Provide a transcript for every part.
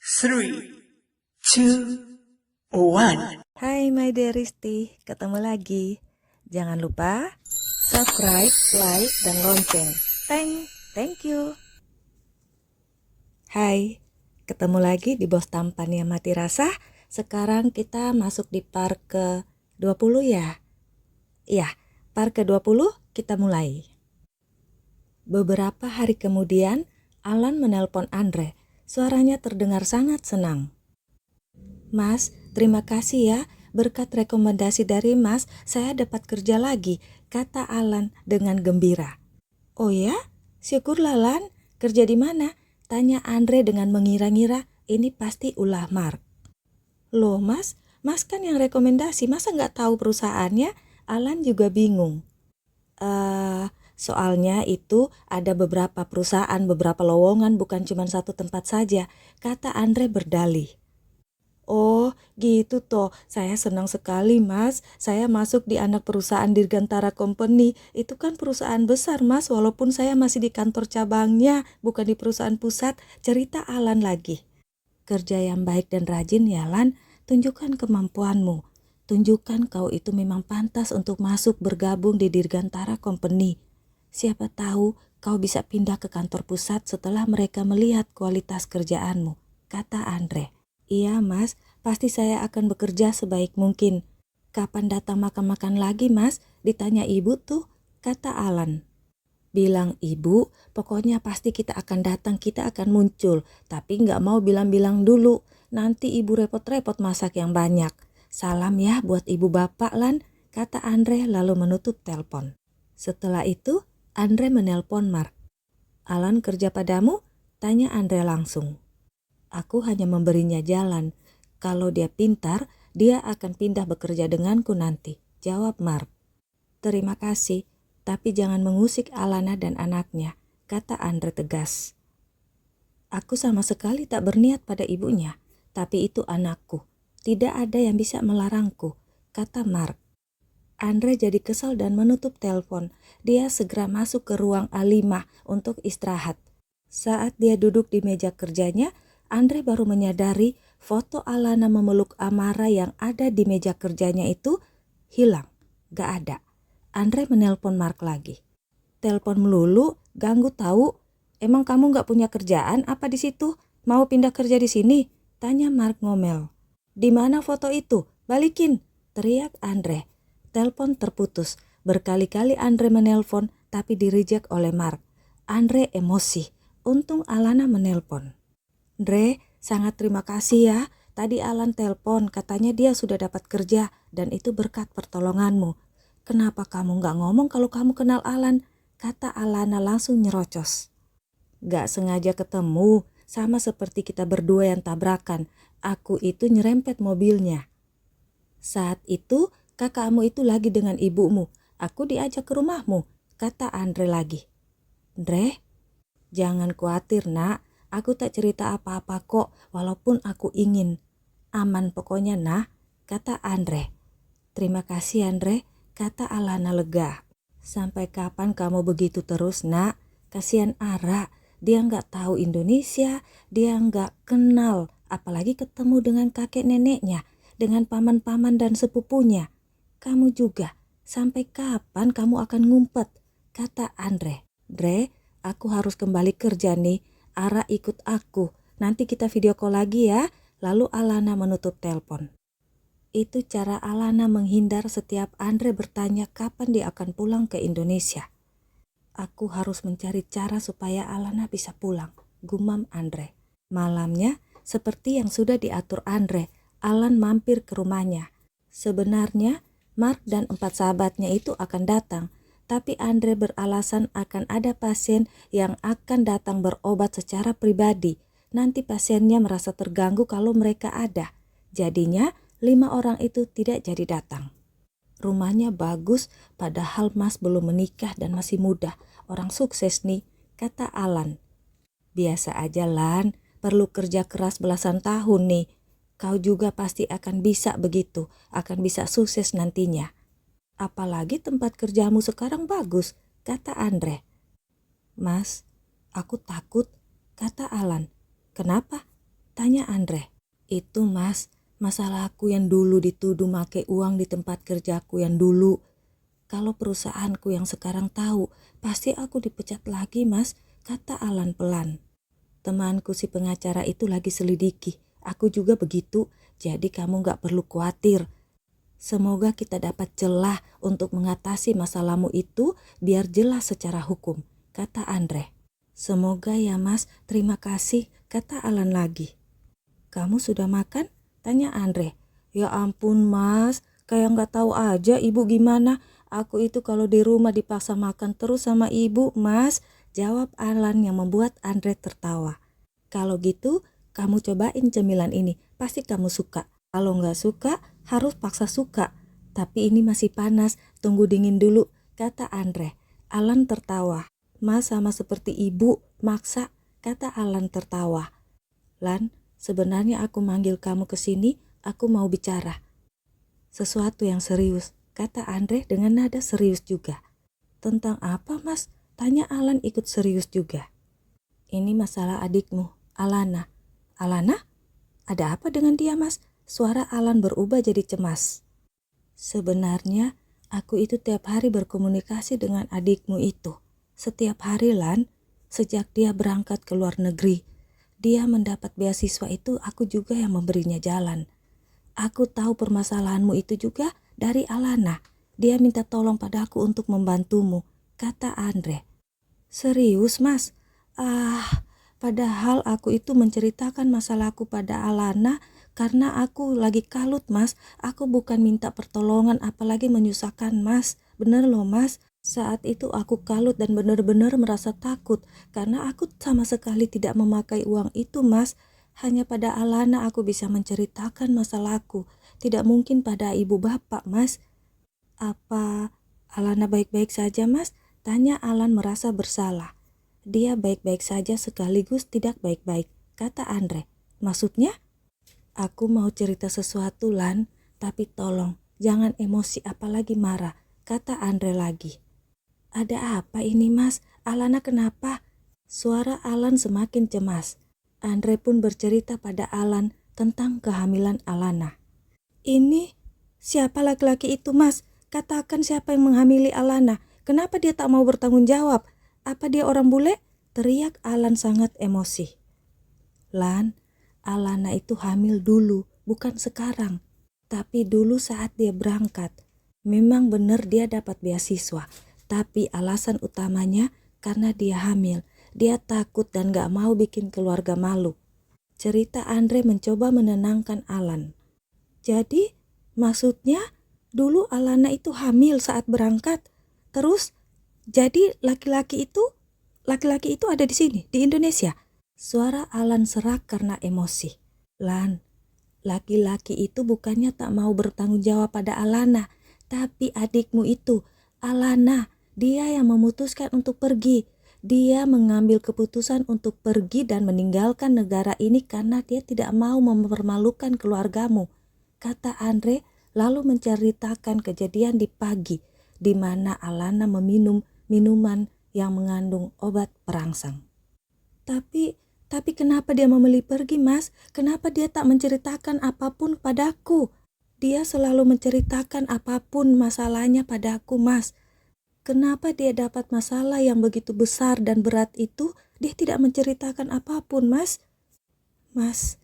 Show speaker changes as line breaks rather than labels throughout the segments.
3, 2, 1.
Hai my dearisti, ketemu lagi. Jangan lupa subscribe, like, dan lonceng. Thank you. Hai, ketemu lagi di Bos Tampan yang Mati Rasa. Sekarang kita masuk di part ke-20 ya? Iya, part ke-20 kita mulai. Beberapa hari kemudian, Alan menelpon Andre. Suaranya terdengar sangat senang. Mas, terima kasih ya. Berkat rekomendasi dari Mas, saya dapat kerja lagi, kata Alan dengan gembira. Oh ya? Syukurlah Lan. Kerja di mana? Tanya Andre dengan mengira-ngira ini pasti ulah Mark. Loh Mas kan yang rekomendasi, masa nggak tahu perusahaannya? Alan juga bingung. Soalnya itu ada beberapa perusahaan, beberapa lowongan, bukan cuma satu tempat saja, kata Andre berdalih. Oh gitu toh, saya senang sekali Mas, saya masuk di anak perusahaan Dirgantara Company, itu kan perusahaan besar Mas, walaupun saya masih di kantor cabangnya, bukan di perusahaan pusat, cerita Alan lagi. Kerja yang baik dan rajin ya Lan, tunjukkan kemampuanmu, tunjukkan kau itu memang pantas untuk masuk bergabung di Dirgantara Company. Siapa tahu kau bisa pindah ke kantor pusat setelah mereka melihat kualitas kerjaanmu, kata Andre. Iya Mas, pasti saya akan bekerja sebaik mungkin. Kapan datang makan-makan lagi Mas? Ditanya ibu tuh, kata Alan. Bilang ibu, pokoknya pasti kita akan datang, kita akan muncul. Tapi gak mau bilang-bilang dulu, nanti ibu repot-repot masak yang banyak. Salam ya buat ibu bapak Lan, kata Andre lalu menutup telepon. Setelah itu, Andre menelpon Mark. Alan kerja padamu? Tanya Andre langsung. Aku hanya memberinya jalan. Kalau dia pintar, dia akan pindah bekerja denganku nanti, jawab Mark. Terima kasih, tapi jangan mengusik Alana dan anaknya, kata Andre tegas. Aku sama sekali tak berniat pada ibunya, tapi itu anakku. Tidak ada yang bisa melarangku, kata Mark. Andre jadi kesal dan menutup telepon. Dia segera masuk ke ruang A5 untuk istirahat. Saat dia duduk di meja kerjanya, Andre baru menyadari foto Alana memeluk Amara yang ada di meja kerjanya itu hilang, gak ada. Andre menelpon Mark lagi. Telepon melulu, ganggu tahu. Emang kamu gak punya kerjaan apa di situ? Mau pindah kerja di sini? Tanya Mark ngomel. Di mana foto itu? Balikin, teriak Andre. Telepon terputus. Berkali-kali Andre menelpon tapi di-reject oleh Mark. Andre emosi. Untung Alana menelpon. Andre, sangat terima kasih ya. Tadi Alan telpon, katanya dia sudah dapat kerja dan itu berkat pertolonganmu. Kenapa kamu gak ngomong kalau kamu kenal Alan? Kata Alana langsung nyerocos. Gak sengaja ketemu, sama seperti kita berdua yang tabrakan. Aku itu nyerempet mobilnya. Saat itu kakakmu itu lagi dengan ibumu. Aku diajak ke rumahmu, kata Andre lagi. Andre, jangan khawatir nak. Aku tak cerita apa-apa kok, walaupun aku ingin. Aman pokoknya nah, kata Andre. Terima kasih Andre, kata Alana lega. Sampai kapan kamu begitu terus nak? Kasihan Ara, dia gak tahu Indonesia, dia gak kenal, apalagi ketemu dengan kakek neneknya, dengan paman-paman dan sepupunya. Kamu juga, sampai kapan kamu akan ngumpet? Kata Andre. Andre, aku harus kembali kerja nih. Ara ikut aku. Nanti kita video call lagi ya. Lalu Alana menutup telepon. Itu cara Alana menghindar setiap Andre bertanya kapan dia akan pulang ke Indonesia. Aku harus mencari cara supaya Alana bisa pulang, gumam Andre. Malamnya, seperti yang sudah diatur Andre, Alan mampir ke rumahnya. Sebenarnya, Mark dan 4 sahabatnya itu akan datang. Tapi Andre beralasan akan ada pasien yang akan datang berobat secara pribadi. Nanti pasiennya merasa terganggu kalau mereka ada. Jadinya 5 orang itu tidak jadi datang. Rumahnya bagus padahal Mas belum menikah dan masih muda. Orang sukses nih, kata Alan. Biasa aja Lan, perlu kerja keras belasan tahun nih. Kau juga pasti akan bisa begitu, akan bisa sukses nantinya. Apalagi tempat kerjamu sekarang bagus, kata Andre. Mas, aku takut, kata Alan. Kenapa? Tanya Andre. Itu mas, masalahku yang dulu dituduh make uang di tempat kerjaku yang dulu. Kalau perusahaanku yang sekarang tahu, pasti aku dipecat lagi mas, kata Alan pelan. Temanku si pengacara itu lagi selidiki. Aku juga begitu, jadi kamu gak perlu khawatir. Semoga kita dapat celah untuk mengatasi masalahmu itu biar jelas secara hukum, kata Andre. Semoga ya mas, terima kasih, kata Alan lagi. Kamu sudah makan? Tanya Andre. Ya ampun mas, kayak gak tahu aja ibu gimana. Aku itu kalau di rumah dipaksa makan terus sama ibu mas, jawab Alan yang membuat Andre tertawa. Kalau gitu, kamu cobain cemilan ini, pasti kamu suka. Kalau gak suka, harus paksa suka. Tapi ini masih panas, tunggu dingin dulu, kata Andre. Alan tertawa. Mas sama seperti ibu, maksa, kata Alan tertawa. Lan, sebenarnya aku manggil kamu ke sini, aku mau bicara. Sesuatu yang serius, kata Andre dengan nada serius juga. Tentang apa mas? Tanya Alan ikut serius juga. Ini masalah adikmu, Alana. Alana? Ada apa dengan dia mas? Suara Alan berubah jadi cemas. Sebenarnya aku itu tiap hari berkomunikasi dengan adikmu itu. Setiap hari Lan, sejak dia berangkat ke luar negeri. Dia mendapat beasiswa itu aku juga yang memberinya jalan. Aku tahu permasalahanmu itu juga dari Alana. Dia minta tolong padaku untuk membantumu, kata Andre. Serius mas? Padahal aku itu menceritakan masalahku pada Alana karena aku lagi kalut mas. Aku bukan minta pertolongan apalagi menyusahkan mas. Bener loh mas, saat itu aku kalut dan benar-benar merasa takut karena aku sama sekali tidak memakai uang itu mas. Hanya pada Alana aku bisa menceritakan masalahku, tidak mungkin pada ibu bapak mas. Apa Alana baik-baik saja mas? Tanya Alan merasa bersalah. Dia baik-baik saja sekaligus tidak baik-baik, kata Andre. Maksudnya? Aku mau cerita sesuatu Lan, tapi tolong jangan emosi apalagi marah, kata Andre lagi. Ada apa ini mas? Alana kenapa? Suara Alan semakin cemas. Andre pun bercerita pada Alan tentang kehamilan Alana. Ini siapa laki-laki itu mas? Katakan siapa yang menghamili Alana. Kenapa dia tak mau bertanggung jawab? Apa dia orang bule? Teriak Alan sangat emosi. Lan, Alana itu hamil dulu, bukan sekarang. Tapi dulu saat dia berangkat. Memang benar dia dapat beasiswa. Tapi alasan utamanya karena dia hamil. Dia takut dan gak mau bikin keluarga malu. Cerita Andre mencoba menenangkan Alan. Jadi, maksudnya dulu Alana itu hamil saat berangkat. Terus, jadi laki-laki itu ada di sini, di Indonesia. Suara Alan serak karena emosi. Lan, laki-laki itu bukannya tak mau bertanggung jawab pada Alana. Tapi adikmu itu, Alana, dia yang memutuskan untuk pergi. Dia mengambil keputusan untuk pergi dan meninggalkan negara ini karena dia tidak mau mempermalukan keluargamu, kata Andre lalu menceritakan kejadian di pagi di mana Alana meminum minuman yang mengandung obat perangsang. Tapi kenapa dia memilih pergi mas? Kenapa dia tak menceritakan apapun padaku? Dia selalu menceritakan apapun masalahnya padaku mas. Kenapa dia dapat masalah yang begitu besar dan berat itu, dia tidak menceritakan apapun, mas? Mas,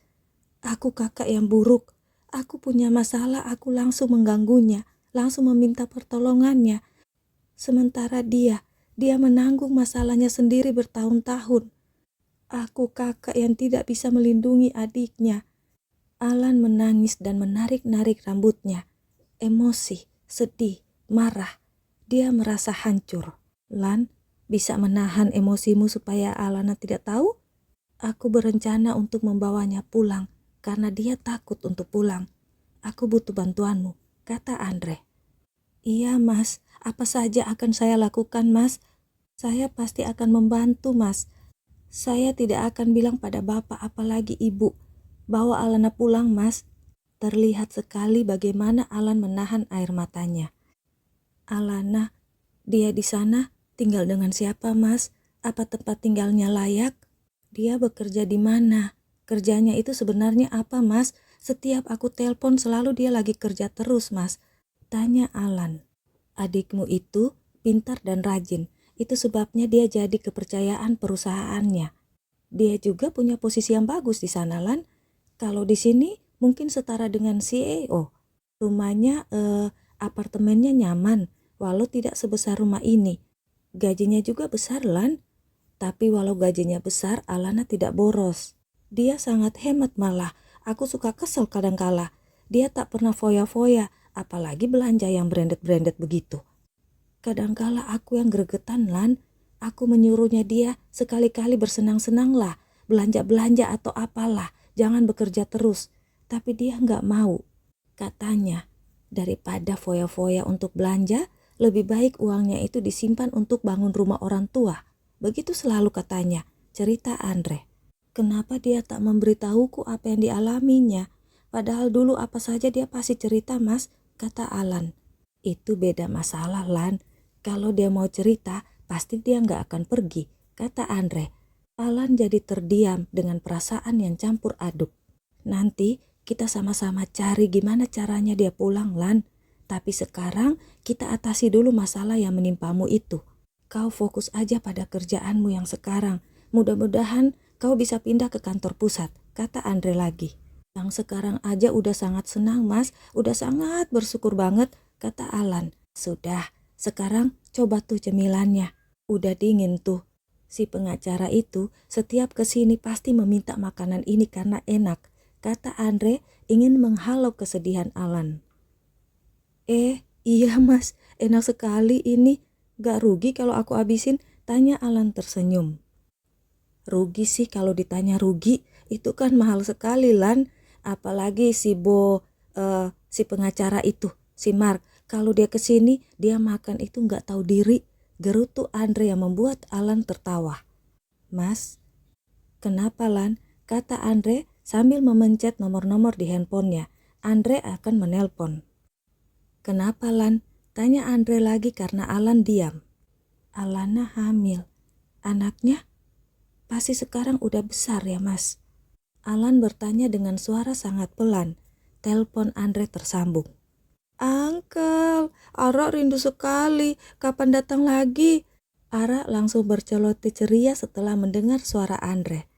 aku kakak yang buruk. Aku punya masalah, aku langsung mengganggunya, langsung meminta pertolongannya. Sementara dia menanggung masalahnya sendiri bertahun-tahun. Aku kakak yang tidak bisa melindungi adiknya. Alan menangis dan menarik-narik rambutnya. Emosi, sedih, marah. Dia merasa hancur. Lan, bisa menahan emosimu supaya Alana tidak tahu? Aku berencana untuk membawanya pulang karena dia takut untuk pulang. Aku butuh bantuanmu, kata Andre. Iya mas, apa saja akan saya lakukan mas. Saya pasti akan membantu mas. Saya tidak akan bilang pada bapak apalagi ibu. Bawa Alana pulang mas. Terlihat sekali bagaimana Alan menahan air matanya. Alana, dia di sana tinggal dengan siapa mas? Apa tempat tinggalnya layak? Dia bekerja di mana? Kerjanya itu sebenarnya apa, Mas? Setiap aku telepon selalu dia lagi kerja terus, Mas. Tanya Alan. Adikmu itu pintar dan rajin. Itu sebabnya dia jadi kepercayaan perusahaannya. Dia juga punya posisi yang bagus di sana, Lan. Kalau di sini mungkin setara dengan CEO. Rumahnya, apartemennya nyaman, walau tidak sebesar rumah ini. Gajinya juga besar, Lan. Tapi walau gajinya besar, Alana tidak boros. Dia sangat hemat malah. Aku suka kesel kadangkala. Dia tak pernah foya-foya, apalagi belanja yang branded-branded begitu. Kadangkala aku yang gregetan, Lan. Aku menyuruhnya dia sekali-kali bersenang-senanglah, belanja-belanja atau apalah, jangan bekerja terus. Tapi dia nggak mau. Katanya, daripada foya-foya untuk belanja, lebih baik uangnya itu disimpan untuk bangun rumah orang tua. Begitu selalu katanya, cerita Andre. Kenapa dia tak memberitahuku apa yang dialaminya? Padahal dulu apa saja dia pasti cerita, Mas, kata Alan. Itu beda masalah, Lan. Kalau dia mau cerita, pasti dia nggak akan pergi, kata Andre. Alan jadi terdiam dengan perasaan yang campur aduk. Nanti kita sama-sama cari gimana caranya dia pulang, Lan. Tapi sekarang kita atasi dulu masalah yang menimpamu itu. Kau fokus aja pada kerjaanmu yang sekarang. Mudah-mudahan kau bisa pindah ke kantor pusat, kata Andre lagi. Yang sekarang aja udah sangat senang, Mas. Udah sangat bersyukur banget, kata Alan. Sudah, sekarang coba tuh cemilannya. Udah dingin tuh. Si pengacara itu setiap kesini pasti meminta makanan ini karena enak, kata Andre ingin menghalau kesedihan Alan. Iya Mas, enak sekali ini. Gak rugi kalau aku habisin, tanya Alan tersenyum. Rugi sih kalau ditanya rugi, itu kan mahal sekali, Lan. Apalagi si pengacara itu, si Mark. Kalau dia kesini, dia makan itu gak tahu diri. Gerutu Andre yang membuat Alan tertawa. Mas, kenapa, Lan? Kata Andre sambil memencet nomor-nomor di handphonenya. Andre akan menelpon. Kenapa, Lan? Tanya Andre lagi karena Alan diam. Alana hamil. Anaknya pasti sekarang udah besar ya, Mas? Alan bertanya dengan suara sangat pelan. Telepon Andre tersambung. Uncle, Ara rindu sekali. Kapan datang lagi? Ara langsung berceloteh ceria setelah mendengar suara Andre.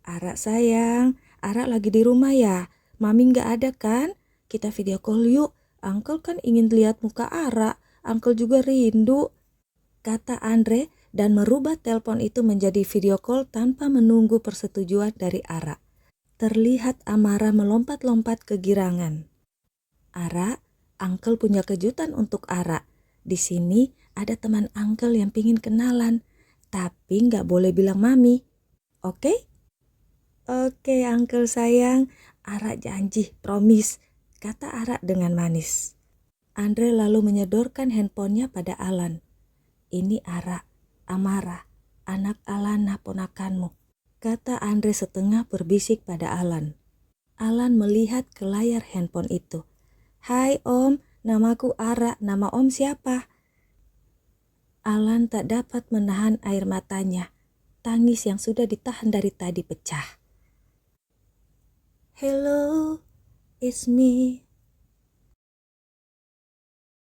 Ara sayang, Ara lagi di rumah ya? Mami gak ada kan? Kita video call yuk. Uncle kan ingin lihat muka Ara. Uncle juga rindu, kata Andre dan merubah telepon itu menjadi video call tanpa menunggu persetujuan dari Ara. Terlihat amarah melompat-lompat kegirangan. Ara, Uncle punya kejutan untuk Ara. Di sini ada teman Uncle yang pingin kenalan, tapi nggak boleh bilang Mami. Oke? Oke, Uncle sayang. Ara janji, promise, kata Ara dengan manis. Andre lalu menyodorkan handphonenya pada Alan. Ini Ara, Amara, anak Alana ponakanmu, kata Andre setengah berbisik pada Alan. Alan melihat ke layar handphone itu. Hai Om, namaku Ara, nama Om siapa? Alan tak dapat menahan air matanya. Tangis yang sudah ditahan dari tadi pecah. Hello, it's me,